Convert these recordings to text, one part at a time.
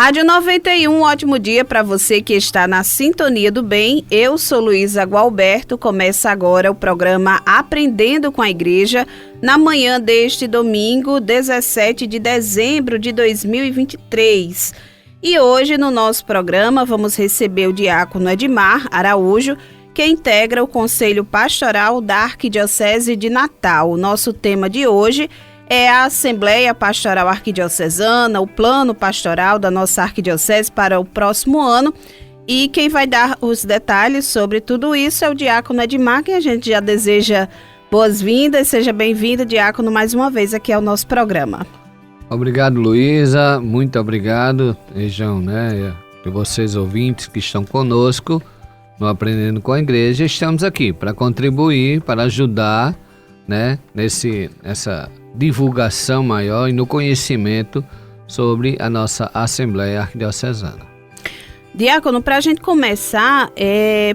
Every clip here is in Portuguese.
Rádio 91, ótimo dia para você que está na sintonia do bem. Eu sou Luísa Gualberto. Começa agora o programa Aprendendo com a Igreja, na manhã deste domingo, 17 de dezembro de 2023. E hoje no nosso programa vamos receber o diácono Edmar Araújo, que integra o Conselho Pastoral da Arquidiocese de Natal. O nosso tema de hoje é a Assembleia Pastoral Arquidiocesana, o plano pastoral da nossa arquidiocese para o próximo ano. E quem vai dar os detalhes sobre tudo isso é o diácono Edmar, que a gente já deseja boas-vindas. Seja bem-vindo, diácono, mais uma vez aqui ao nosso programa. Obrigado, Luísa. Muito obrigado, João, e vocês ouvintes que estão conosco no Aprendendo com a Igreja. Estamos aqui para contribuir, para ajudar, nessa divulgação maior e no conhecimento sobre a nossa Assembleia Arquidiocesana. Diácono, para a gente começar,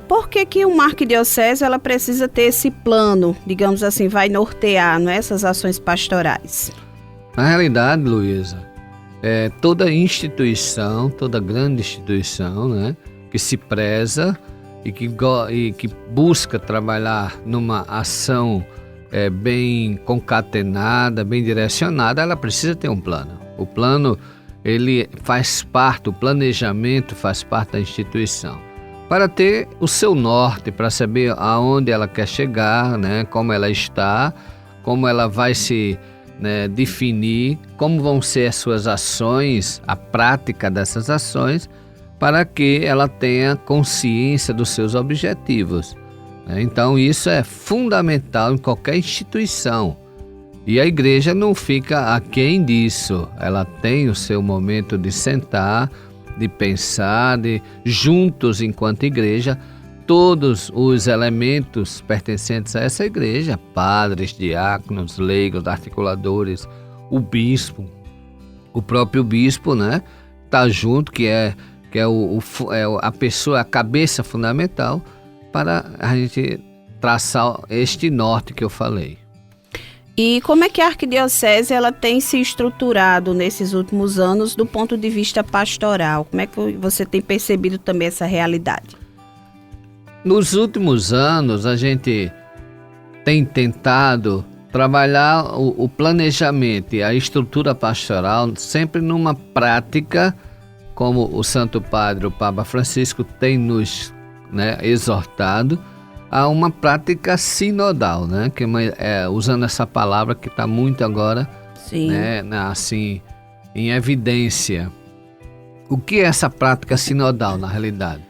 por que uma arquidiocese ela precisa ter esse plano, digamos assim, vai nortear, essas ações pastorais? Na realidade, Luísa, toda instituição, toda grande instituição, que se preza e que busca trabalhar numa ação bem concatenada, bem direcionada, ela precisa ter um plano. O plano, ele faz parte, o planejamento faz parte da instituição. Para ter o seu norte, para saber aonde ela quer chegar, como ela está, como ela vai se definir, como vão ser as suas ações, a prática dessas ações, para que ela tenha consciência dos seus objetivos. Então isso é fundamental em qualquer instituição. E a igreja não fica aquém disso. Ela tem o seu momento de sentar, de pensar, de juntos enquanto igreja, todos os elementos pertencentes a essa igreja, padres, diáconos, leigos, articuladores, o bispo, o próprio bispo, tá junto, que é a pessoa, a cabeça fundamental para a gente traçar este norte que eu falei. E como é que a arquidiocese ela tem se estruturado nesses últimos anos do ponto de vista pastoral? Como é que você tem percebido também essa realidade? Nos últimos anos, a gente tem tentado trabalhar o planejamento e a estrutura pastoral sempre numa prática, como o Santo Padre, o Papa Francisco, tem nos exortado a uma prática sinodal, que usando essa palavra que está muito agora assim, em evidência. O que é essa prática sinodal na realidade?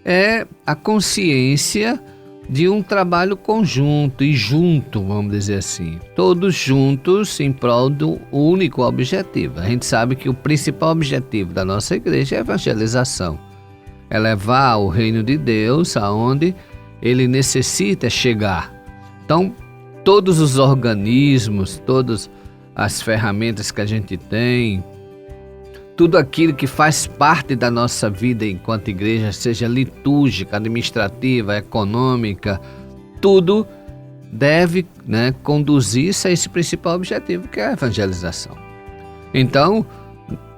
É a consciência de um trabalho conjunto e junto, vamos dizer assim, todos juntos em prol do único objetivo. A gente sabe que o principal objetivo da nossa igreja é a evangelização. É levar o reino de Deus aonde ele necessita chegar. Então, todos os organismos, todas as ferramentas que a gente tem, tudo aquilo que faz parte da nossa vida enquanto igreja, seja litúrgica, administrativa, econômica, tudo deve conduzir-se a esse principal objetivo, que é a evangelização. Então,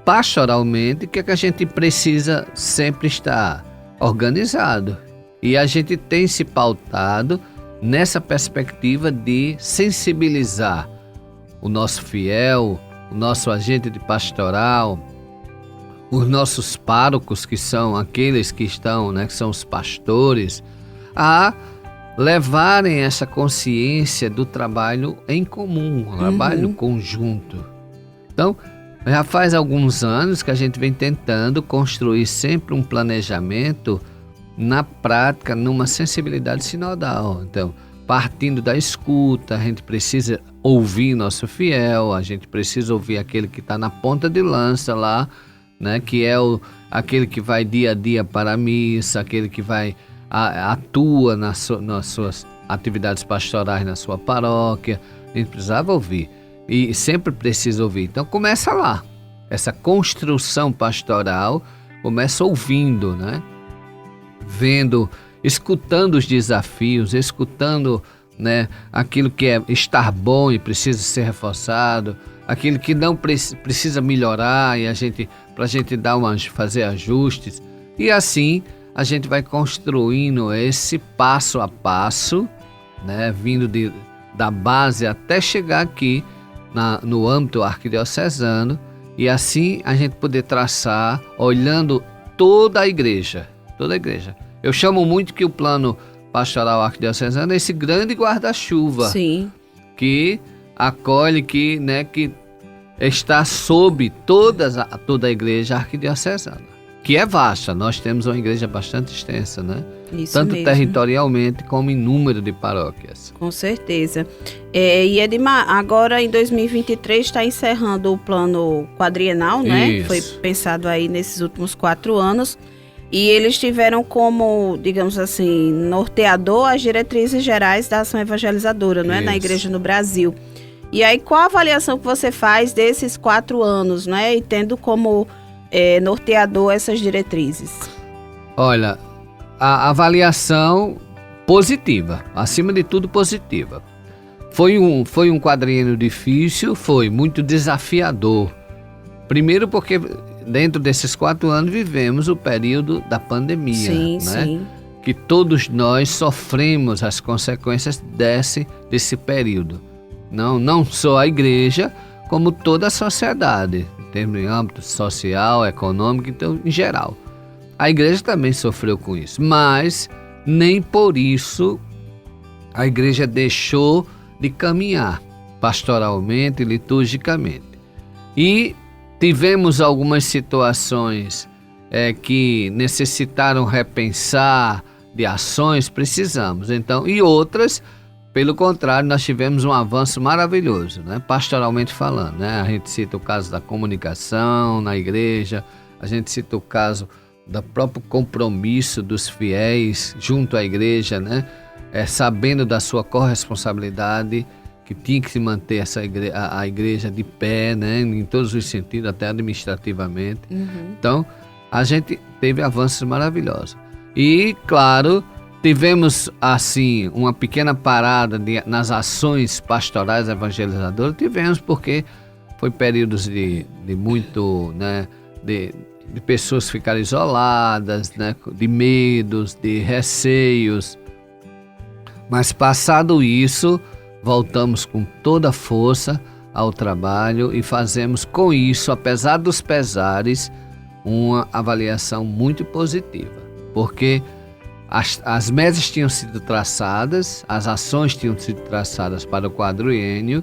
pastoralmente, o que a gente precisa sempre estar organizado. E a gente tem se pautado nessa perspectiva de sensibilizar o nosso fiel, o nosso agente de pastoral, os nossos párocos, que são aqueles que estão, que são os pastores, a levarem essa consciência do trabalho em comum, trabalho conjunto. Então, já faz alguns anos que a gente vem tentando construir sempre um planejamento na prática, numa sensibilidade sinodal. Então, partindo da escuta, a gente precisa ouvir nosso fiel, a gente precisa ouvir aquele que está na ponta de lança lá, que é aquele que vai dia a dia para a missa, aquele que atua nas suas atividades pastorais na sua paróquia. A gente precisava ouvir e sempre precisa ouvir. Então começa lá, essa construção pastoral começa ouvindo, vendo, escutando os desafios, escutando né, aquilo que estar bom e precisa ser reforçado, aquilo que não precisa melhorar e para a gente fazer ajustes. E assim a gente vai construindo esse passo a passo, né, vindo da base até chegar aqui no âmbito arquidiocesano, e assim a gente poder traçar, olhando toda a igreja. Eu chamo muito que o plano pastoral arquidiocesano é esse grande guarda-chuva. Sim. Que acolhe, que está sob toda a igreja arquidiocesana, que é vasta. Nós temos uma igreja bastante extensa, né? Isso tanto mesmo. Territorialmente como em número de paróquias. Com certeza. E Edmar, agora em 2023 está encerrando o plano quadrienal, né? Isso. Foi pensado aí nesses últimos 4 anos. E eles tiveram como, digamos assim, norteador as diretrizes gerais da ação evangelizadora, não é? Na igreja no Brasil. E aí, qual a avaliação que você faz desses 4 anos, né? E tendo como norteador essas diretrizes? Olha, a avaliação positiva, acima de tudo positiva. Foi um quadriênio difícil, foi muito desafiador. Primeiro porque dentro desses 4 anos vivemos o período da pandemia, sim, né? Sim. Que todos nós sofremos as consequências desse período. Não só a igreja, como toda a sociedade, em termos de âmbito social, econômico, então, em geral. A igreja também sofreu com isso, mas nem por isso a igreja deixou de caminhar pastoralmente e liturgicamente. E tivemos algumas situações que necessitaram repensar de ações, precisamos. Então, e outras, pelo contrário, nós tivemos um avanço maravilhoso, né? Pastoralmente falando, né? A gente cita o caso da comunicação na igreja, a gente cita o caso do próprio compromisso dos fiéis junto à igreja, né? Sabendo da sua corresponsabilidade, que tinha que se manter a igreja de pé, né? Em todos os sentidos, até administrativamente. Uhum. Então, a gente teve avanços maravilhosos. E, claro, tivemos, assim, uma pequena parada nas ações pastorais evangelizadoras. Tivemos porque foi períodos de muito, né, de pessoas ficarem isoladas, né, de medos, de receios. Mas passado isso, voltamos com toda a força ao trabalho e fazemos com isso, apesar dos pesares, uma avaliação muito positiva. Porque as metas tinham sido traçadas, as ações tinham sido traçadas para o quadriênio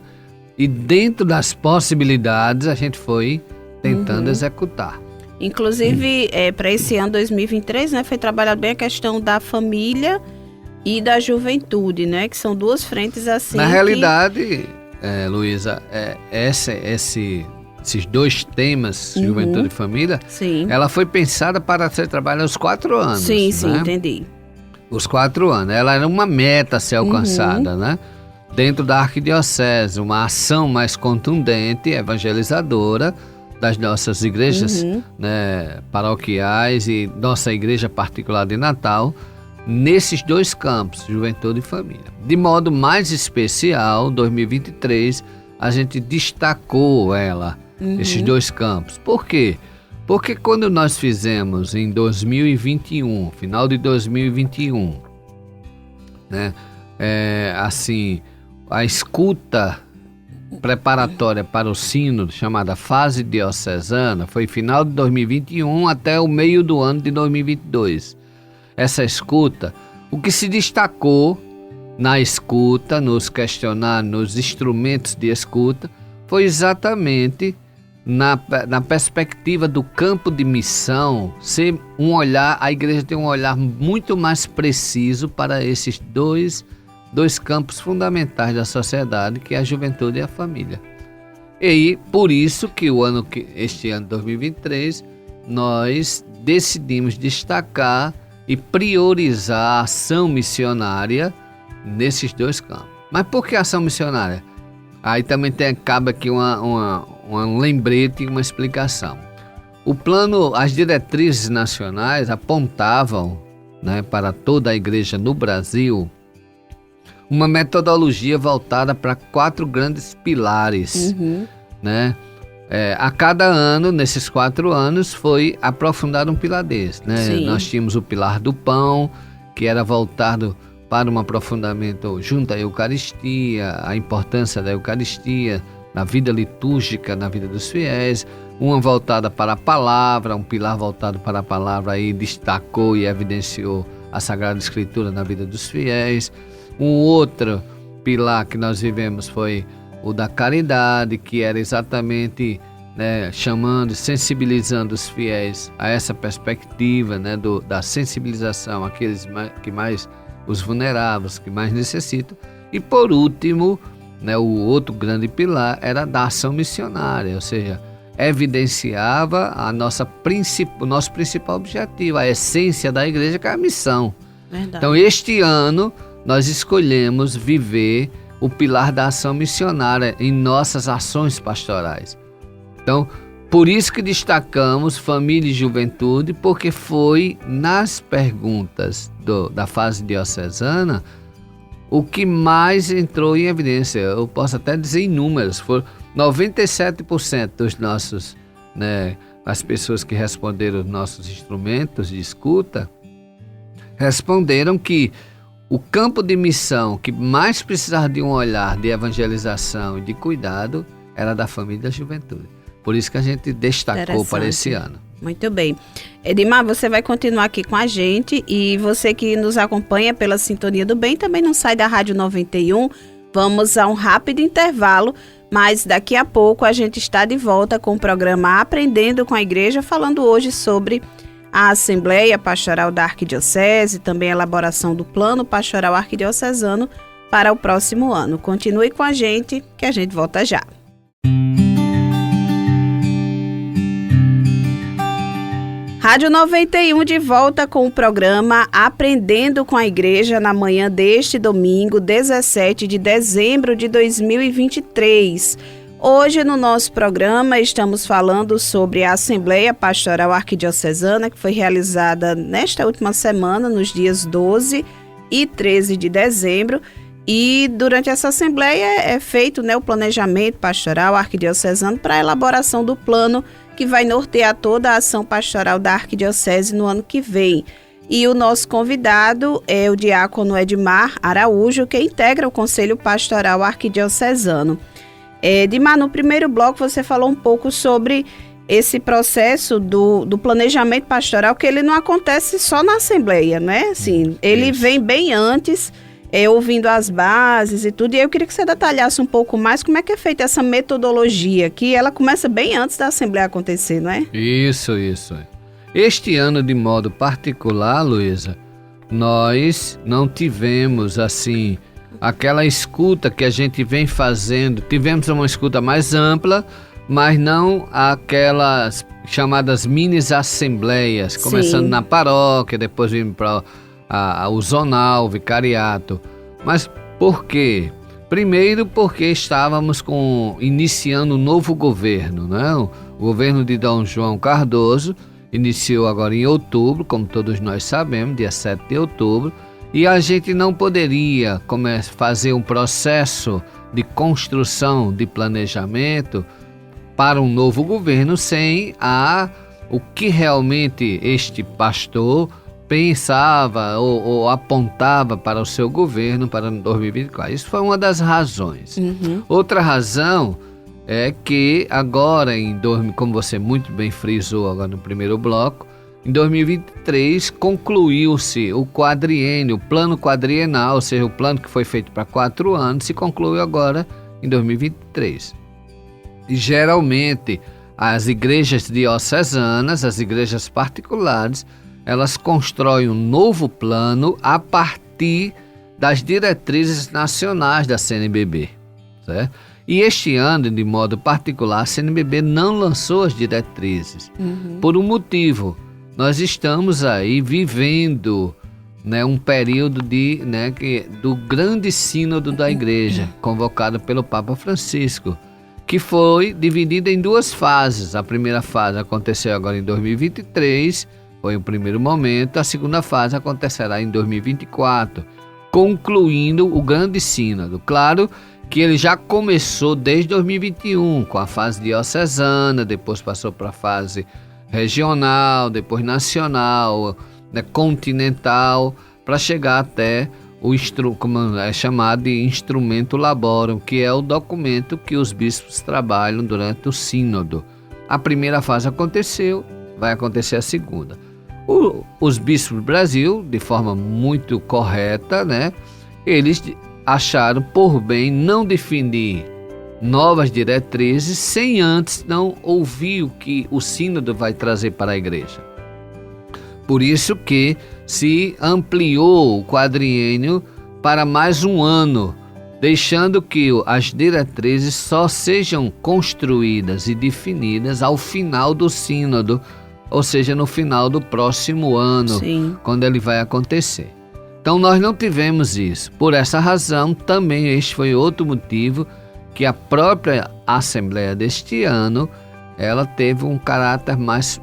e dentro das possibilidades a gente foi tentando executar. Inclusive, para esse ano 2023, né, foi trabalhado bem a questão da família e da juventude, né, que são 2 frentes assim. Na realidade, Luísa, esses 2 temas, juventude e família, sim, ela foi pensada para ser trabalhada aos 4 anos. Sim, né? sim, entendi. Os 4 anos. Ela era uma meta a ser alcançada, né? Dentro da arquidiocese, uma ação mais contundente, evangelizadora das nossas igrejas, né, paroquiais e nossa igreja particular de Natal, nesses 2 campos, juventude e família. De modo mais especial, 2023, a gente destacou esses 2 campos. Por quê? Porque quando nós fizemos em 2021, final de 2021, né, assim, a escuta preparatória para o sínodo, chamada fase diocesana, foi final de 2021 até o meio do ano de 2022. Essa escuta, o que se destacou na escuta, nos questionários, nos instrumentos de escuta, foi exatamente na perspectiva do campo de missão, ser um olhar, a igreja tem um olhar muito mais preciso para esses dois campos fundamentais da sociedade, que é a juventude e a família. E por isso que este ano 2023, nós decidimos destacar e priorizar a ação missionária nesses 2 campos. Mas por que ação missionária? Aí também cabe aqui um lembrete e uma explicação. O plano, as diretrizes nacionais apontavam, né, para toda a igreja no Brasil uma metodologia voltada para 4 grandes pilares, né? A cada ano, nesses 4 anos, foi aprofundado um pilar desse, né? Nós tínhamos o pilar do pão, que era voltado para um aprofundamento junto à Eucaristia, a importância da Eucaristia na vida litúrgica, na vida dos fiéis. Uma voltada para a palavra, um pilar voltado para a palavra, aí destacou e evidenciou a Sagrada Escritura na vida dos fiéis. Um outro pilar que nós vivemos foi o da caridade, que era exatamente, né, chamando, sensibilizando os fiéis a essa perspectiva, né, da sensibilização àqueles que mais, os vulneráveis, que mais necessitam. E por último, né, o outro grande pilar era da ação missionária, ou seja, evidenciava o nosso principal objetivo, a essência da igreja, que é a missão. Verdade. Então, este ano, nós escolhemos viver o pilar da ação missionária em nossas ações pastorais. Então, por isso que destacamos família e juventude, porque foi nas perguntas da fase diocesana o que mais entrou em evidência. Eu posso até dizer em números, foram 97% dos nossos, né, as pessoas que responderam os nossos instrumentos de escuta, responderam que o campo de missão que mais precisava de um olhar de evangelização e de cuidado era da família e da juventude. Por isso que a gente destacou para esse ano. Muito bem. Edmar, você vai continuar aqui com a gente, e você que nos acompanha pela Sintonia do Bem também não sai da Rádio 91. Vamos a um rápido intervalo, mas daqui a pouco a gente está de volta com o programa Aprendendo com a Igreja, falando hoje sobre a Assembleia Pastoral da Arquidiocese, também a elaboração do Plano Pastoral Arquidiocesano para o próximo ano. Continue com a gente, que a gente volta já. Rádio 91 de volta com o programa Aprendendo com a Igreja na manhã deste domingo, 17 de dezembro de 2023. Hoje no nosso programa estamos falando sobre a Assembleia Pastoral Arquidiocesana, que foi realizada nesta última semana, nos dias 12 e 13 de dezembro. E durante essa Assembleia é feito, né, o planejamento pastoral arquidiocesano para a elaboração do plano que vai nortear toda a ação pastoral da Arquidiocese no ano que vem. E o nosso convidado é o diácono Edmar Araújo, que integra o Conselho Pastoral Arquidiocesano. Edmar, no primeiro bloco você falou um pouco sobre esse processo do planejamento pastoral, que ele não acontece só na Assembleia, né? Assim, ele vem bem antes, ouvindo as bases e tudo, e eu queria que você detalhasse um pouco mais como é que é feita essa metodologia, que ela começa bem antes da Assembleia acontecer, não é? Isso. Este ano, de modo particular, Luísa, nós não tivemos, assim, aquela escuta que a gente vem fazendo. Tivemos uma escuta mais ampla, mas não aquelas chamadas mini-assembleias, começando na paróquia, depois vindo para o zonal, o vicariato. Mas por quê? Primeiro porque estávamos iniciando um novo governo, né? O governo de Dom João Cardoso iniciou agora em outubro, como todos nós sabemos, dia 7 de outubro, e a gente não poderia fazer um processo de construção de planejamento para um novo governo sem o que realmente este pastor pensava ou apontava para o seu governo para 2024. Isso foi uma das razões. Outra razão é que agora, como você muito bem frisou agora no primeiro bloco, em 2023 concluiu-se o quadriênio, o plano quadrienal, ou seja, o plano que foi feito para 4 anos, se concluiu agora em 2023. E geralmente as igrejas diocesanas, as igrejas particulares, elas constroem um novo plano a partir das diretrizes nacionais da CNBB, certo? E este ano, de modo particular, a CNBB não lançou as diretrizes. Por um motivo: nós estamos aí vivendo, né, um período do grande sínodo da igreja, convocado pelo Papa Francisco, que foi dividido em 2 fases. A primeira fase aconteceu agora em 2023, foi o primeiro momento. A segunda fase acontecerá em 2024, concluindo o grande sínodo. Claro que ele já começou desde 2021 com a fase diocesana, depois passou para a fase regional, depois nacional, né, continental, para chegar até como é chamado de Instrumento Laborum, que é o documento que os bispos trabalham durante o sínodo. A primeira fase aconteceu, vai acontecer a segunda. Os bispos do Brasil, de forma muito correta, né, eles acharam por bem não definir novas diretrizes sem antes não ouvir o que o sínodo vai trazer para a igreja. Por isso que se ampliou o quadriênio para mais um ano, deixando que as diretrizes só sejam construídas e definidas ao final do sínodo, ou seja, no final do próximo ano, Sim. quando ele vai acontecer. Então nós não tivemos isso. Por essa razão, também este foi outro motivo que a própria Assembleia deste ano, ela teve um caráter mais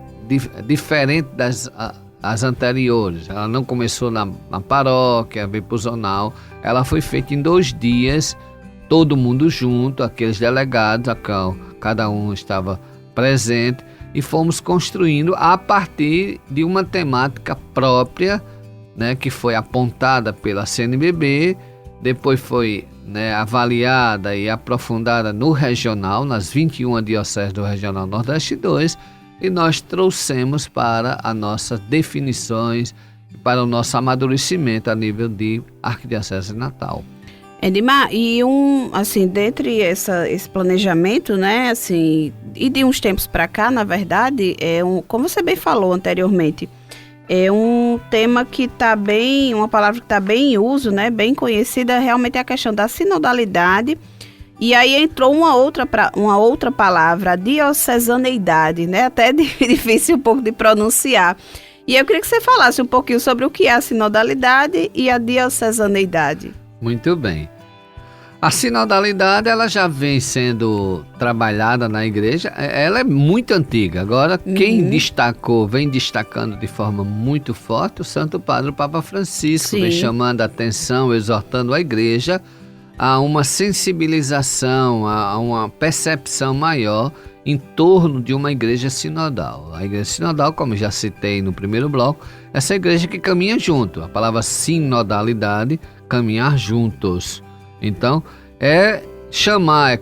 diferente das anteriores. Ela não começou na paróquia, veio para o zonal. Ela foi feita em 2 dias, todo mundo junto, aqueles delegados, cada um estava presente, e fomos construindo a partir de uma temática própria, né, que foi apontada pela CNBB, depois foi, né, avaliada e aprofundada no regional, nas 21 dioceses do Regional Nordeste 2, e nós trouxemos para as nossas definições, para o nosso amadurecimento a nível de Arquidiocese de Natal. Edmar, e dentre esse planejamento, né, assim, e de uns tempos para cá, na verdade, como você bem falou anteriormente, é um tema que está bem, uma palavra que está bem em uso, né, bem conhecida, realmente é a questão da sinodalidade. E aí entrou uma outra palavra, a diocesaneidade, né, até difícil um pouco de pronunciar. E eu queria que você falasse um pouquinho sobre o que é a sinodalidade e a diocesaneidade. Muito bem. A sinodalidade, ela já vem sendo trabalhada na igreja, ela é muito antiga. Agora, quem vem destacando de forma muito forte, o Santo Padre, o Papa Francisco, Sim. vem chamando a atenção, exortando a igreja a uma sensibilização, a uma percepção maior em torno de uma igreja sinodal. A igreja sinodal, como já citei no primeiro bloco, essa igreja que caminha junto. A palavra sinodalidade, caminhar juntos. Então, é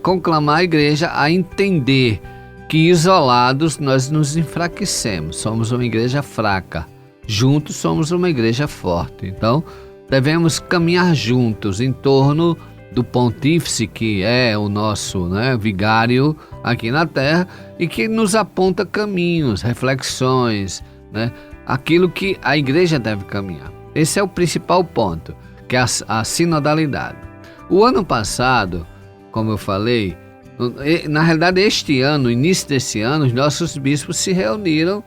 conclamar a igreja a entender que isolados nós nos enfraquecemos, somos uma igreja fraca, juntos somos uma igreja forte. Então, devemos caminhar juntos em torno do pontífice, que é o nosso, né, vigário aqui na terra, e que nos aponta caminhos, reflexões, né, aquilo que a igreja deve caminhar. Esse é o principal ponto, que é a sinodalidade. O ano passado, como eu falei, na realidade este ano, no início desse ano, os nossos bispos se reuniram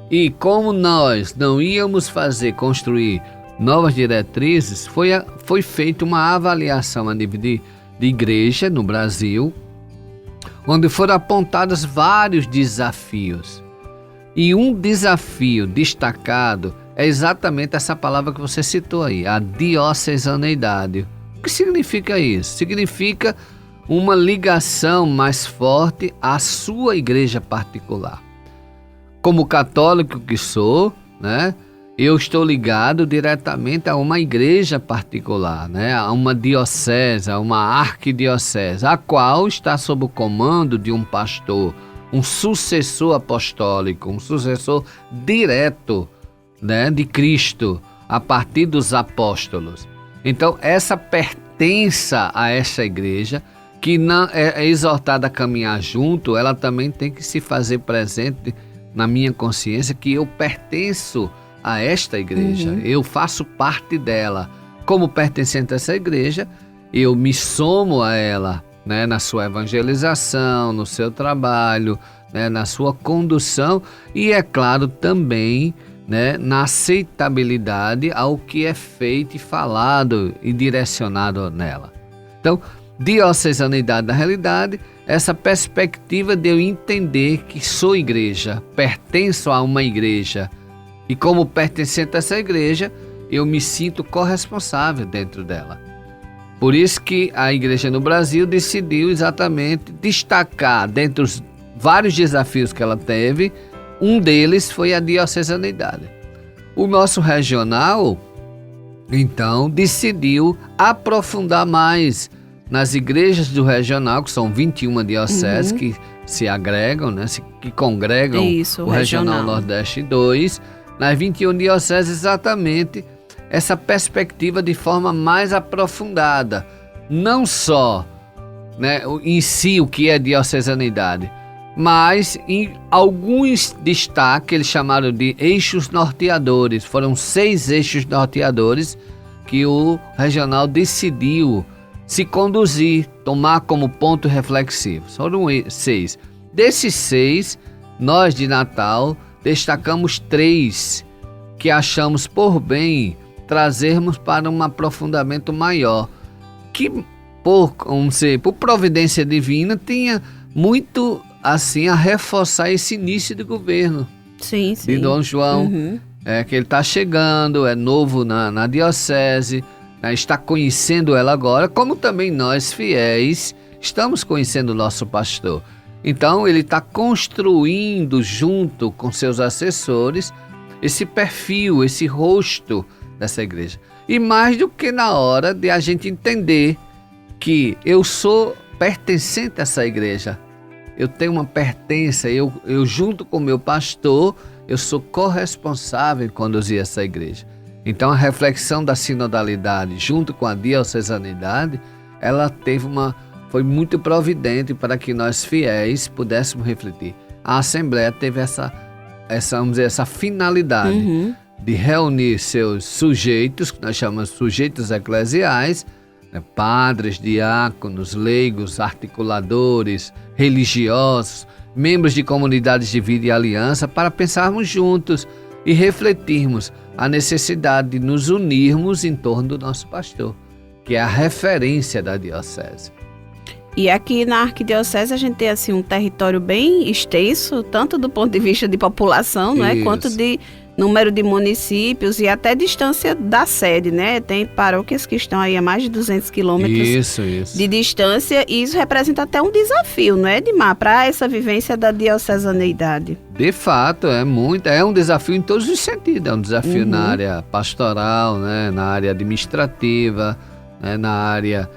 e, como nós não íamos construir novas diretrizes, foi feita uma avaliação a nível de igreja no Brasil, onde foram apontados vários desafios. E um desafio destacado é exatamente essa palavra que você citou aí, a diocesaneidade. O que significa isso? Significa uma ligação mais forte à sua igreja particular. Como católico que sou, né, eu estou ligado diretamente a uma igreja particular, né, a uma diocese, a uma arquidiocese, a qual está sob o comando de um pastor, um sucessor apostólico, um sucessor direto, né, de Cristo, a partir dos apóstolos. Então, essa pertença a essa igreja, que não é exortada a caminhar junto, ela também tem que se fazer presente na minha consciência que eu pertenço a esta igreja, eu faço parte dela. Como pertencente a essa igreja, eu me somo a ela, né, na sua evangelização, no seu trabalho, né, na sua condução e, é claro, também, né, na aceitabilidade ao que é feito e falado e direcionado nela. Então, diocesaneidade da realidade, essa perspectiva de eu entender que sou igreja, pertenço a uma igreja, e como pertencente a essa igreja, eu me sinto corresponsável dentro dela. Por isso que a igreja no Brasil decidiu exatamente destacar, dentre os vários desafios que ela teve, um deles foi a diocesanidade. O nosso regional, então, decidiu aprofundar mais nas igrejas do regional, que são 21 dioceses que se agregam, né, que congregam o Regional Nordeste 2, nas 21 dioceses exatamente essa perspectiva de forma mais aprofundada, não só, né, em si o que é diocesanidade, mas em alguns destaques eles chamaram de eixos norteadores. Foram 6 eixos norteadores que o regional decidiu se conduzir, tomar como ponto reflexivo. Foram 6. Desses 6, nós de Natal destacamos 3 que achamos por bem trazermos para um aprofundamento maior, que por providência divina tinha muito assim a reforçar esse início de governo de Dom João, que ele está chegando, é novo na diocese, né, está conhecendo ela agora, como também nós fiéis estamos conhecendo o nosso pastor. Então ele está construindo junto com seus assessores esse perfil, esse rosto dessa igreja. E mais do que na hora de a gente entender que eu sou pertencente a essa igreja, eu tenho uma pertença, eu junto com o meu pastor, eu sou corresponsável em conduzir essa igreja. Então a reflexão da sinodalidade junto com a diocesanidade, ela foi muito providente para que nós fiéis pudéssemos refletir. A Assembleia teve essa finalidade de reunir seus sujeitos, que nós chamamos de sujeitos eclesiais, né, padres, diáconos, leigos, articuladores, religiosos, membros de comunidades de vida e aliança, para pensarmos juntos e refletirmos a necessidade de nos unirmos em torno do nosso pastor, que é a referência da diocese. E aqui na Arquidiocese a gente tem assim, um território bem extenso, tanto do ponto de vista de população, né, quanto de número de municípios e até distância da sede, né? Tem paróquias que estão aí a mais de 200 quilômetros de distância, e isso representa até um desafio, não é, Edmar, para essa vivência da diocesaneidade? De fato, é um desafio em todos os sentidos, é um desafio na área pastoral, né? Na área administrativa, né? Na área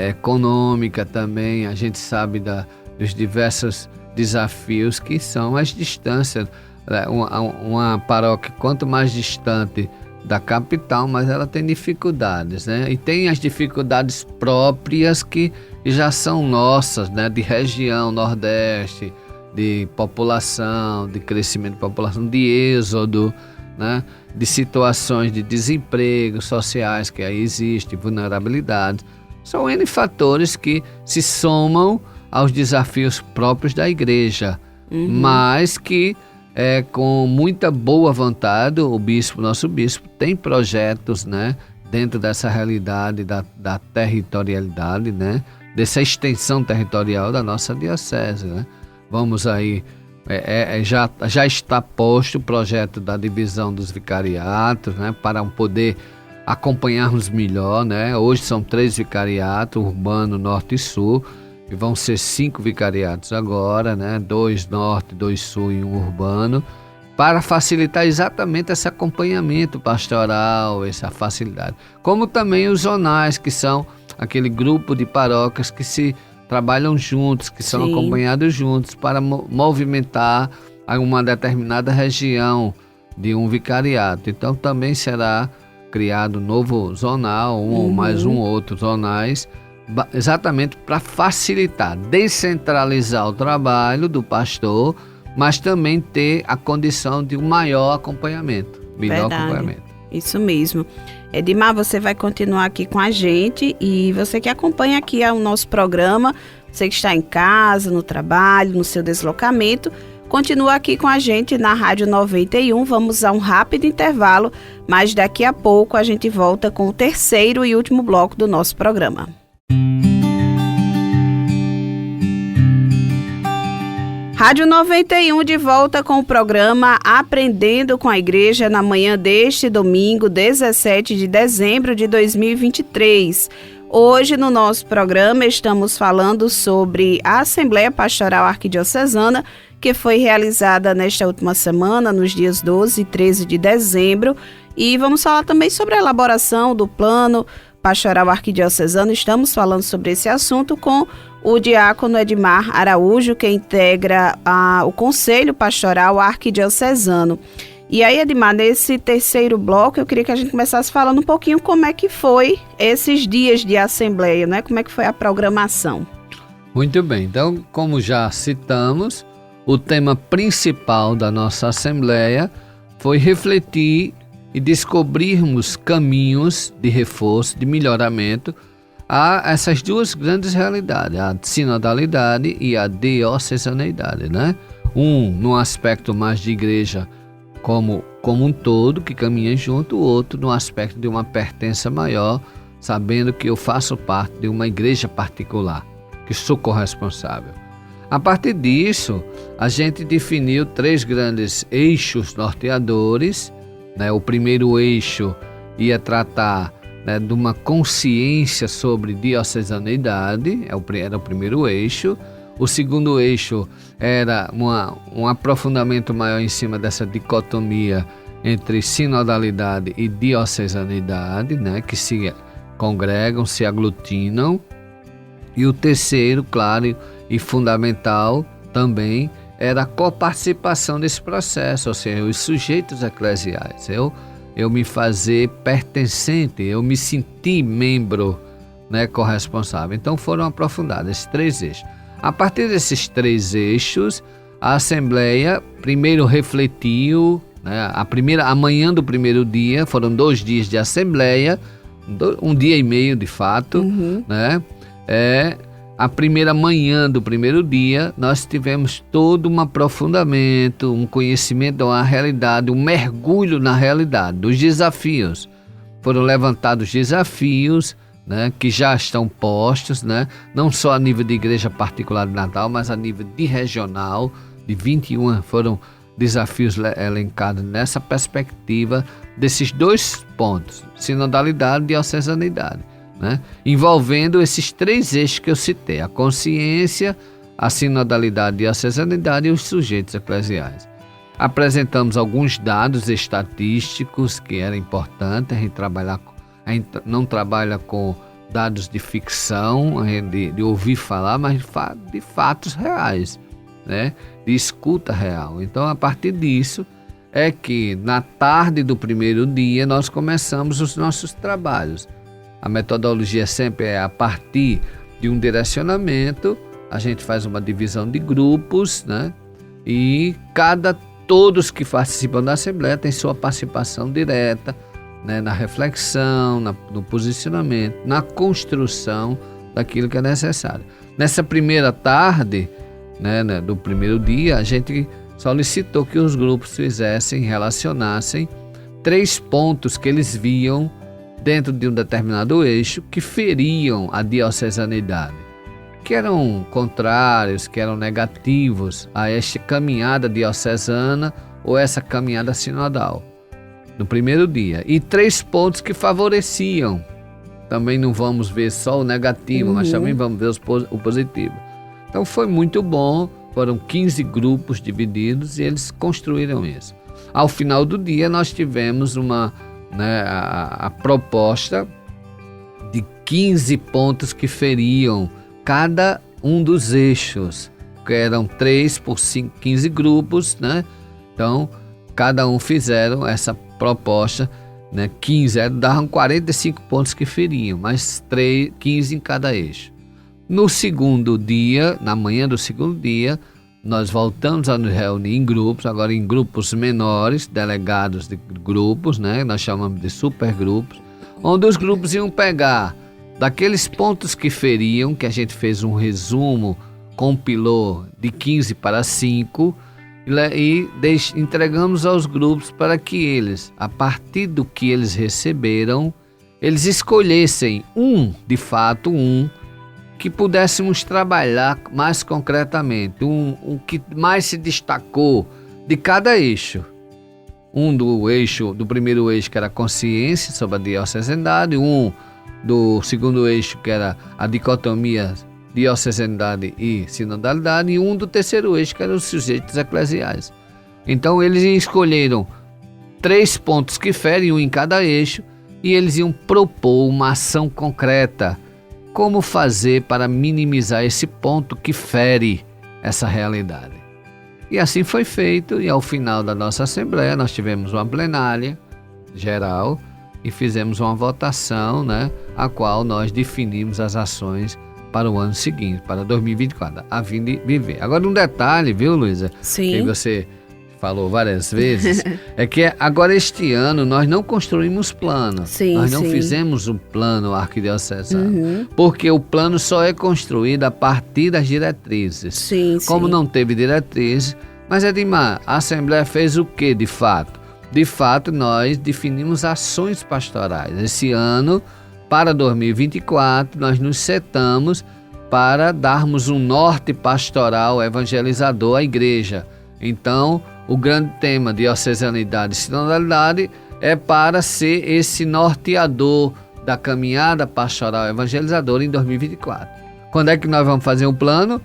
econômica também. A gente sabe dos diversos desafios que são as distâncias. Uma paróquia, quanto mais distante da capital, mas ela tem dificuldades, né? E tem as dificuldades próprias que já são nossas, né? De região nordeste, de população, de crescimento de população, de êxodo, né? De situações de desemprego sociais que aí existem, vulnerabilidade. São N fatores que se somam aos desafios próprios da igreja, mas que com muita boa vontade, nosso bispo, tem projetos, né, dentro dessa realidade da territorialidade, né, dessa extensão territorial da nossa diocese, né. Vamos aí, já está posto o projeto da divisão dos vicariatos, né, para poder acompanharmos melhor, né. Hoje são 3 vicariatos, urbano, norte e sul, e vão ser 5 vicariatos agora, né? 2 norte, 2 sul e 1 urbano, para facilitar exatamente esse acompanhamento pastoral, essa facilidade. Como também os zonais, que são aquele grupo de paróquias que se trabalham juntos, que são acompanhados juntos para movimentar uma determinada região de um vicariato. Então também será criado um novo zonal, ou mais um outro zonais, exatamente para facilitar, descentralizar o trabalho do pastor, mas também ter a condição de um maior acompanhamento, melhor acompanhamento. Isso mesmo. Edmar, você vai continuar aqui com a gente, e você que acompanha aqui o nosso programa, você que está em casa, no trabalho, no seu deslocamento, continua aqui com a gente na Rádio 91. Vamos a um rápido intervalo, mas daqui a pouco a gente volta com o terceiro e último bloco do nosso programa. Rádio 91 de volta com o programa Aprendendo com a Igreja na manhã deste domingo, 17 de dezembro de 2023. Hoje no nosso programa estamos falando sobre a Assembleia Pastoral Arquidiocesana, que foi realizada nesta última semana, nos dias 12 e 13 de dezembro. E vamos falar também sobre a elaboração do Plano Pastoral Arquidiocesano. Estamos falando sobre esse assunto com o diácono Edmar Araújo, que integra o Conselho Pastoral Arquidiocesano. E aí, Edmar, nesse terceiro bloco, eu queria que a gente começasse falando um pouquinho como é que foi esses dias de Assembleia, né? Como é que foi a programação. Muito bem, então, como já citamos, o tema principal da nossa Assembleia foi refletir e descobrirmos caminhos de reforço, de melhoramento a essas duas grandes realidades, a sinodalidade e a diocesaneidade, né? Um no aspecto mais de igreja como um todo, que caminha junto, o outro no aspecto de uma pertença maior, sabendo que eu faço parte de uma igreja particular, que sou corresponsável. A partir disso, a gente definiu 3 grandes eixos norteadores, né? O primeiro eixo ia tratar, né, de uma consciência sobre diocesaneidade, era o primeiro eixo. O segundo eixo era um aprofundamento maior em cima dessa dicotomia entre sinodalidade e diocesaneidade, né, que se congregam, se aglutinam. E o terceiro, claro e fundamental também, era a coparticipação desse processo, ou seja, os sujeitos eclesiais. Eu me fazer pertencente, eu me sentir membro, né, corresponsável. Então foram aprofundados esses 3 eixos. A partir desses 3 eixos, a Assembleia primeiro refletiu, né, a manhã do primeiro dia, foram 2 dias de Assembleia, 1 dia e meio de fato, né? A primeira manhã do primeiro dia, nós tivemos todo um aprofundamento, um conhecimento da realidade, um mergulho na realidade, dos desafios. Foram levantados desafios, né, que já estão postos, né, não só a nível de igreja particular de Natal, mas a nível de regional, de 21 foram desafios elencados nessa perspectiva desses 2 pontos, sinodalidade e diocesanidade. Né? Envolvendo esses 3 eixos que eu citei, a consciência, a sinodalidade e a diocesanidade e os sujeitos eclesiais. Apresentamos alguns dados estatísticos que era importante a gente não trabalha com dados de ficção, de ouvir falar, mas de fatos reais, né? De escuta real. Então, a partir disso, é que na tarde do primeiro dia nós começamos os nossos trabalhos. A metodologia sempre é a partir de um direcionamento, a gente faz uma divisão de grupos, né? E todos que participam da Assembleia têm sua participação direta, né? Na reflexão, no posicionamento, na construção daquilo que é necessário. Nessa primeira tarde, né, do primeiro dia, a gente solicitou que os grupos relacionassem 3 pontos que eles viam dentro de um determinado eixo que feriam a diocesanidade, que eram contrários, que eram negativos a esta caminhada diocesana ou essa caminhada sinodal, no primeiro dia. E 3 pontos que favoreciam. Também não vamos ver só o negativo, mas também vamos ver o positivo. Então foi muito bom, foram 15 grupos divididos e eles construíram isso. Ao final do dia nós tivemos a proposta de 15 pontos que feriam cada um dos eixos, que eram 3 por 15 grupos, né? Então, cada um fizeram essa proposta, né? 15, davam 45 pontos que feriam, mas 15 em cada eixo. No segundo dia, na manhã do segundo dia, nós voltamos a nos reunir em grupos, agora em grupos menores, delegados de grupos, né? Nós chamamos de supergrupos, onde os grupos iam pegar daqueles pontos que feriam, que a gente fez um resumo, compilou de 15 para 5 e entregamos aos grupos para que eles, a partir do que eles receberam, eles escolhessem de fato que pudéssemos trabalhar mais concretamente, um que mais se destacou de cada eixo. Do primeiro eixo, que era a consciência sobre a diocesanidade, do segundo eixo, que era a dicotomia diocesanidade e sinodalidade, e do terceiro eixo, que eram os sujeitos eclesiais. Então eles escolheram 3 pontos que ferem, um em cada eixo, e eles iam propor uma ação concreta. Como fazer para minimizar esse ponto que fere essa realidade? E assim foi feito, e ao final da nossa Assembleia nós tivemos uma plenária geral e fizemos uma votação, né, a qual nós definimos as ações para o ano seguinte, para 2024, a fim de viver. Agora um detalhe, viu, Luísa? Sim. Que você falou várias vezes, é que agora este ano nós não construímos plano, nós não fizemos um plano arquidiocesano, porque o plano só é construído a partir das diretrizes. Como não teve diretrizes, mas Edmar, a Assembleia fez o que de fato? De fato, nós definimos ações pastorais. Esse ano, para 2024, nós nos setamos para darmos um norte pastoral evangelizador à igreja. Então, o grande tema de diocesanidade e sinodalidade é para ser esse norteador da caminhada pastoral evangelizadora em 2024. Quando é que nós vamos fazer um plano?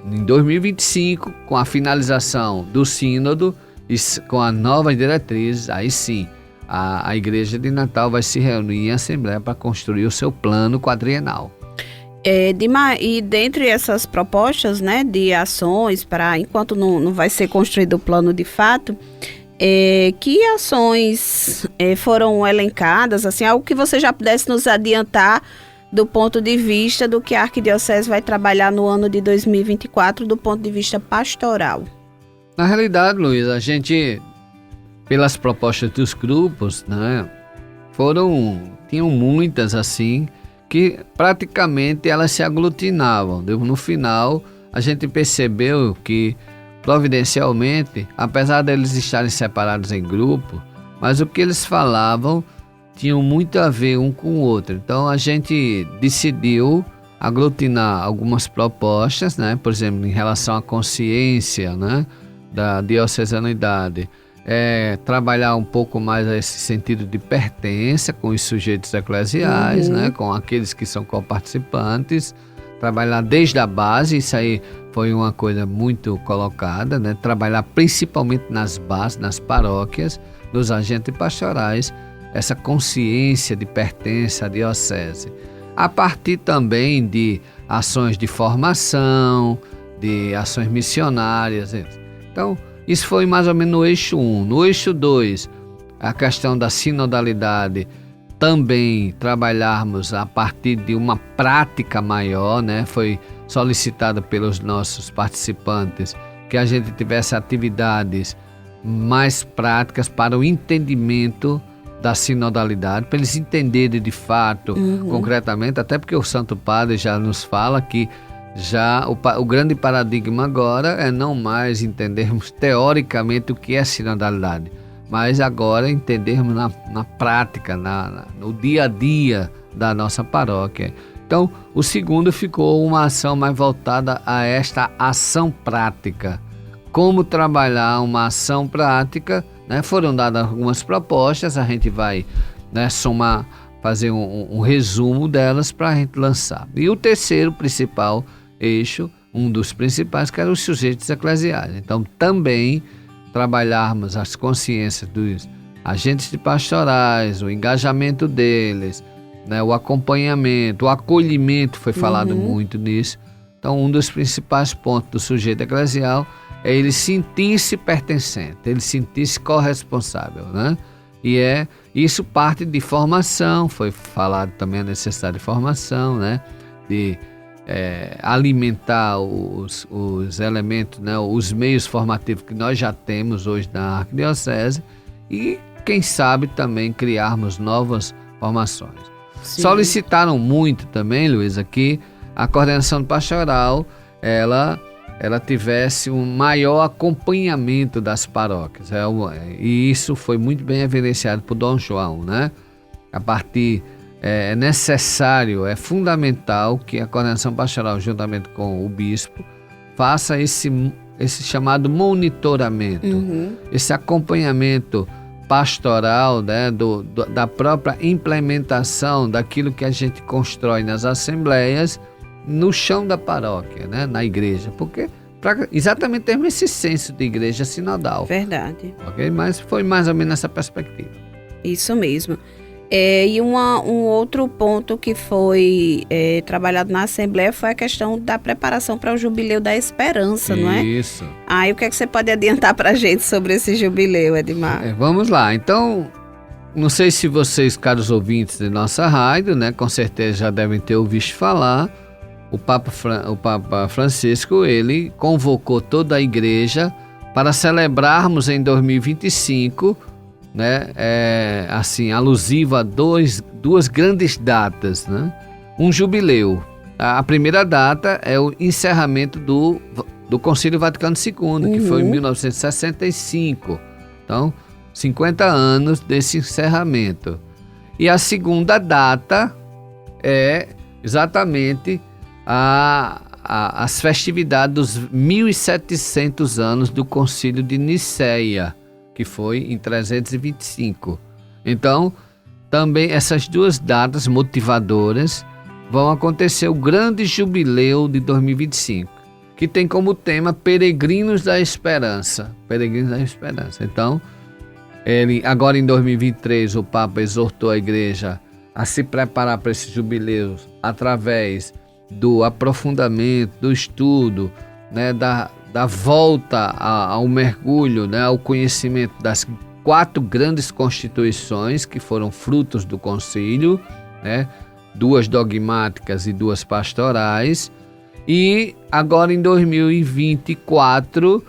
Em 2025, com a finalização do sínodo e com as novas diretrizes, aí sim, a Igreja de Natal vai se reunir em assembleia para construir o seu plano quadrienal. E dentre essas propostas, né, de ações, enquanto não vai ser construído o plano de fato, que ações foram elencadas, assim, algo que você já pudesse nos adiantar do ponto de vista do que a Arquidiocese vai trabalhar no ano de 2024, do ponto de vista pastoral? Na realidade, Luiz, a gente, pelas propostas dos grupos, né, tinham muitas assim, que praticamente elas se aglutinavam. No final, a gente percebeu que, providencialmente, apesar deles estarem separados em grupo, mas o que eles falavam tinham muito a ver um com o outro. Então, a gente decidiu aglutinar algumas propostas, né? Por exemplo, em relação à consciência, né, da diocesanidade, trabalhar um pouco mais esse sentido de pertença com os sujeitos eclesiais, né, com aqueles que são coparticipantes, trabalhar desde a base, isso aí foi uma coisa muito colocada, né, trabalhar principalmente nas bases, nas paróquias, nos agentes pastorais, essa consciência de pertença à diocese, a partir também de ações de formação, de ações missionárias. Então, isso foi mais ou menos no eixo 1. No eixo 2, a questão da sinodalidade, também trabalharmos a partir de uma prática maior, né? Foi solicitado pelos nossos participantes que a gente tivesse atividades mais práticas para o entendimento da sinodalidade, para eles entenderem de fato, concretamente, até porque o Santo Padre já nos fala que já o grande paradigma agora é não mais entendermos teoricamente o que é sinodalidade, mas agora entendermos na prática, no dia a dia da nossa paróquia. Então, o segundo ficou uma ação mais voltada a esta ação prática. Como trabalhar uma ação prática, né? Foram dadas algumas propostas, a gente vai, né, fazer um resumo delas para a gente lançar. E o terceiro principal eixo, um dos principais, que eram os sujeitos eclesiais. Então, também trabalharmos as consciências dos agentes de pastorais, o engajamento deles, né, o acompanhamento, o acolhimento, foi falado muito nisso. Então, um dos principais pontos do sujeito eclesial é ele sentir-se pertencente, ele sentir-se corresponsável, né? E isso parte de formação, foi falado também a necessidade de formação, né? De alimentar os elementos, né? Os meios formativos que nós já temos hoje na Arquidiocese e, quem sabe, também criarmos novas formações. Sim. Solicitaram muito também, Luísa, que a coordenação pastoral, ela tivesse um maior acompanhamento das paróquias. E isso foi muito bem evidenciado por Dom João, né? A partir é necessário, é fundamental que a coordenação pastoral, juntamente com o bispo, faça esse chamado monitoramento, esse acompanhamento pastoral, né, da própria implementação daquilo que a gente constrói nas assembleias no chão da paróquia, né, na igreja, porque para exatamente termos esse senso de igreja sinodal. Verdade. Okay? Mas foi mais ou menos nessa perspectiva. Isso mesmo. E um outro ponto que foi trabalhado na Assembleia foi a questão da preparação para o Jubileu da Esperança, não é? Isso. E o que é que você pode adiantar para a gente sobre esse jubileu, Edmar? Vamos lá. Então, não sei se vocês, caros ouvintes de nossa rádio, né, com certeza já devem ter ouvido falar, o Papa Francisco, ele convocou toda a igreja para celebrarmos em 2025, né, assim, alusivo a duas grandes datas, né? Um jubileu. A primeira data é o encerramento do Concílio Vaticano II, que foi em 1965. Então, 50 anos desse encerramento. E a segunda data é exatamente as festividades dos 1700 anos do Concílio de Nicéia, que foi em 325. Então, também essas duas datas motivadoras vão acontecer o grande jubileu de 2025, que tem como tema Peregrinos da Esperança. Peregrinos da Esperança. Então, agora em 2023, o Papa exortou a igreja a se preparar para esses jubileus através do aprofundamento, do estudo, né, da volta ao mergulho, né, ao conhecimento das 4 grandes constituições que foram frutos do concílio, né, 2 dogmáticas e 2 pastorais. E agora em 2024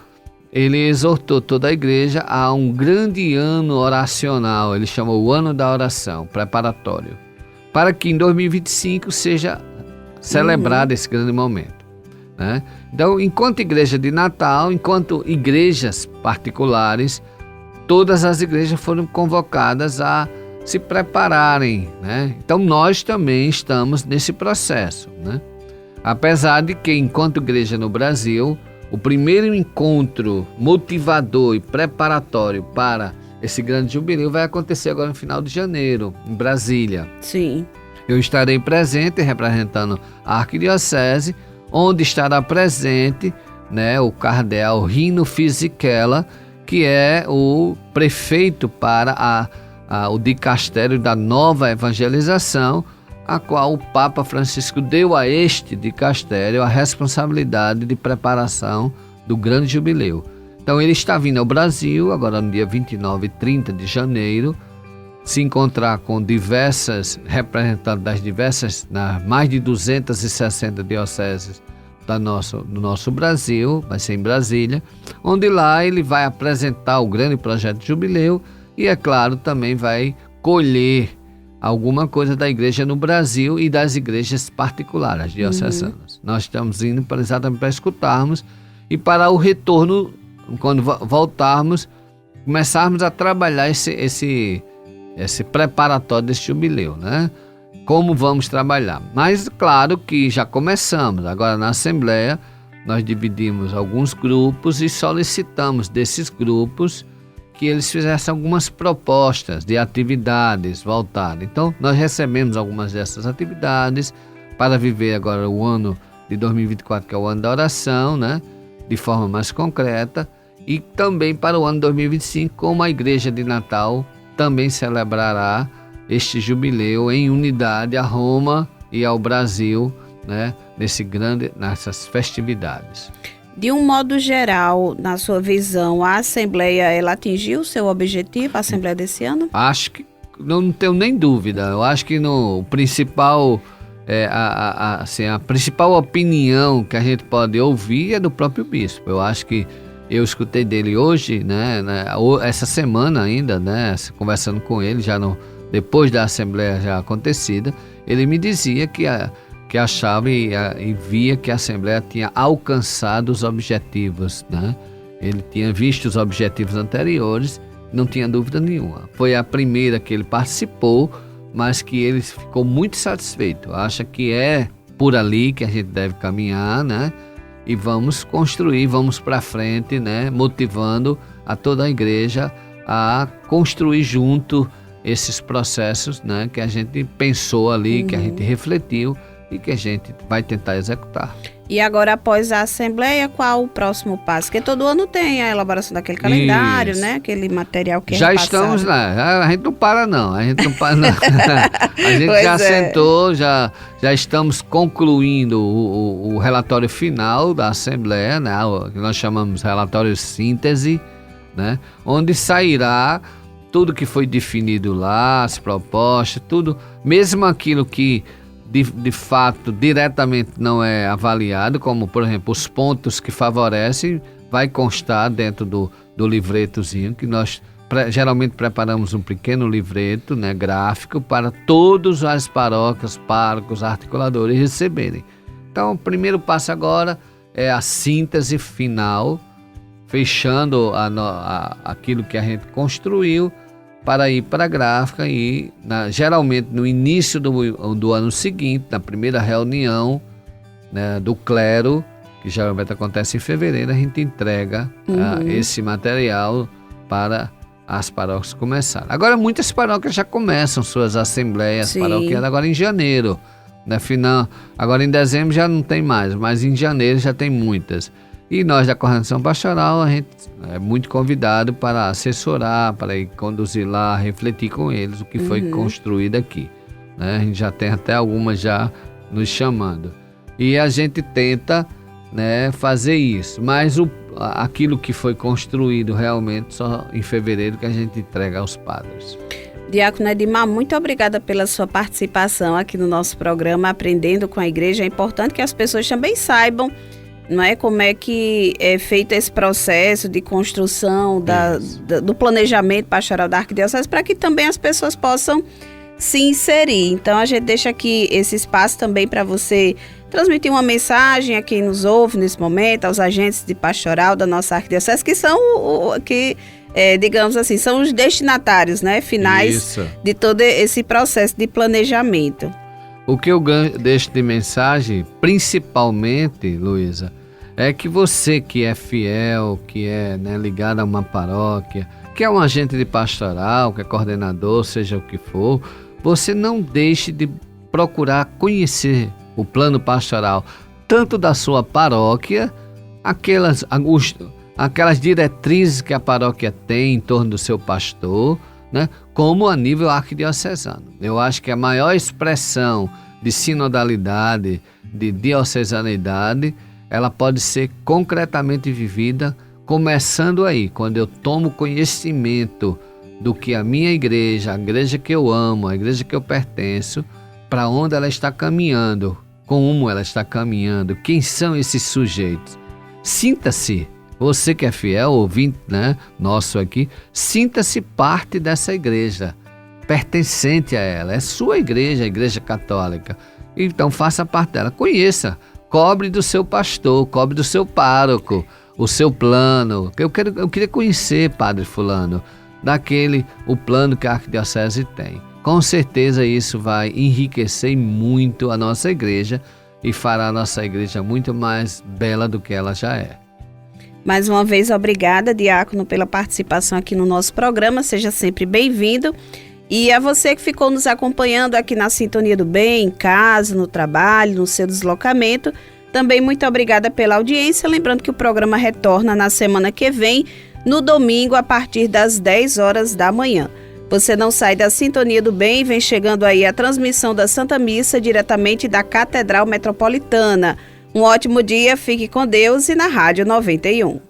ele exortou toda a igreja a um grande ano oracional, ele chamou o ano da oração, preparatório, para que em 2025 seja celebrado esse grande momento, né? Então, enquanto igreja de Natal, enquanto igrejas particulares, todas as igrejas foram convocadas a se prepararem, né? Então, nós também estamos nesse processo, né? Apesar de que, enquanto igreja no Brasil, o primeiro encontro motivador e preparatório para esse grande jubileu vai acontecer agora no final de janeiro, em Brasília. Sim. Eu estarei presente representando a Arquidiocese, onde estará presente, né, o cardeal Rino Fisichella, que é o prefeito para o dicastério da nova evangelização, a qual o Papa Francisco deu a este dicastério a responsabilidade de preparação do grande jubileu. Então ele está vindo ao Brasil, agora no dia 29 e 30 de janeiro, se encontrar com diversas representantes mais de 260 dioceses do nosso Brasil, vai ser em Brasília, onde lá ele vai apresentar o grande projeto de jubileu e, é claro, também vai colher alguma coisa da igreja no Brasil e das igrejas particulares, as diocesanas. Nós estamos indo exatamente para escutarmos e para o retorno, quando voltarmos, começarmos a trabalhar esse preparatório desse jubileu, né? Como vamos trabalhar? Mas claro que já começamos. Agora na Assembleia nós dividimos alguns grupos e solicitamos desses grupos que eles fizessem algumas propostas de atividades voltadas. Então nós recebemos algumas dessas atividades para viver agora o ano de 2024, que é o ano da oração, né? De forma mais concreta, e também para o ano de 2025, como a Igreja de Natal também celebrará este jubileu em unidade a Roma e ao Brasil, né, nessas festividades. De um modo geral, na sua visão, a Assembleia ela atingiu o seu objetivo, a Assembleia desse ano? Acho que não tenho nem dúvida. Eu acho que o principal, a principal opinião que a gente pode ouvir é do próprio bispo. Eu acho que eu escutei dele hoje, né, essa semana ainda, né, conversando com ele, depois da Assembleia já acontecida, ele me dizia que achava e via que a Assembleia tinha alcançado os objetivos, né? Ele tinha visto os objetivos anteriores, não tinha dúvida nenhuma. Foi a primeira que ele participou, mas que ele ficou muito satisfeito. Acha que é por ali que a gente deve caminhar, né? E vamos construir, vamos para frente, né? Motivando a toda a igreja a construir junto esses processos, né? Que a gente pensou ali, que a gente refletiu e que a gente vai tentar executar. E agora, após a Assembleia, qual o próximo passo? Porque todo ano tem a elaboração daquele calendário, né? Aquele material que é já repassado. Estamos lá, a gente não para não, a gente já sentou, já estamos concluindo o relatório final da Assembleia, né? O que nós chamamos de relatório síntese, né? Onde sairá tudo que foi definido lá, as propostas, tudo, mesmo aquilo que de fato, diretamente não é avaliado, como, por exemplo, os pontos que favorecem, vai constar dentro do livretozinho, que nós geralmente preparamos um pequeno livreto, né, gráfico, para todas as paróquias, párocos, articuladores receberem. Então, o primeiro passo agora é a síntese final, fechando aquilo que a gente construiu, para ir para a gráfica e, geralmente, no início do ano seguinte, na primeira reunião, né, do clero, que geralmente acontece em fevereiro, a gente entrega esse material para as paróquias começarem. Agora, muitas paróquias já começam suas assembleias paroquiais agora em janeiro. Né, agora em dezembro já não tem mais, mas em janeiro já tem muitas. E nós da Coordenação Pastoral, a gente é muito convidado para assessorar, para ir conduzir lá, refletir com eles o que foi construído aqui. Né? A gente já tem até algumas já nos chamando. E a gente tenta, né, fazer isso. Mas aquilo que foi construído realmente só em fevereiro que a gente entrega aos padres. Diácono Edmar, muito obrigada pela sua participação aqui no nosso programa Aprendendo com a Igreja. É importante que as pessoas também saibam, não é, como é que é feito esse processo de construção do planejamento pastoral da Arquidiocese, para que também as pessoas possam se inserir. Então a gente deixa aqui esse espaço também para você transmitir uma mensagem a quem nos ouve nesse momento, aos agentes de pastoral da nossa Arquidiocese, que são digamos assim, são os destinatários, né, finais de todo esse processo de planejamento. O que eu deixo de mensagem, principalmente, Luísa, é que você que é fiel, que é, né, ligado a uma paróquia, que é um agente de pastoral, que é coordenador, seja o que for, você não deixe de procurar conhecer o plano pastoral, tanto da sua paróquia, aquelas diretrizes que a paróquia tem em torno do seu pastor, né, como a nível arquidiocesano. Eu acho que a maior expressão de sinodalidade, de diocesanidade, ela pode ser concretamente vivida começando aí, quando eu tomo conhecimento do que a minha igreja, a igreja que eu amo, a igreja que eu pertenço, para onde ela está caminhando, como ela está caminhando, quem são esses sujeitos. Sinta-se, você que é fiel, ouvinte, né, nosso aqui, sinta-se parte dessa igreja, pertencente a ela, é sua igreja, a igreja católica. Então faça parte dela, conheça, cobre do seu pastor, cobre do seu pároco, o seu plano. Eu queria conhecer, Padre Fulano, o plano que a Arquidiocese tem. Com certeza isso vai enriquecer muito a nossa igreja e fará a nossa igreja muito mais bela do que ela já é. Mais uma vez, obrigada, diácono, pela participação aqui no nosso programa. Seja sempre bem-vindo. E a você que ficou nos acompanhando aqui na Sintonia do Bem, em casa, no trabalho, no seu deslocamento, também muito obrigada pela audiência. Lembrando que o programa retorna na semana que vem, no domingo, a partir das 10 horas da manhã. Você não sai da Sintonia do Bem, vem chegando aí a transmissão da Santa Missa diretamente da Catedral Metropolitana. Um ótimo dia, fique com Deus e na Rádio 91.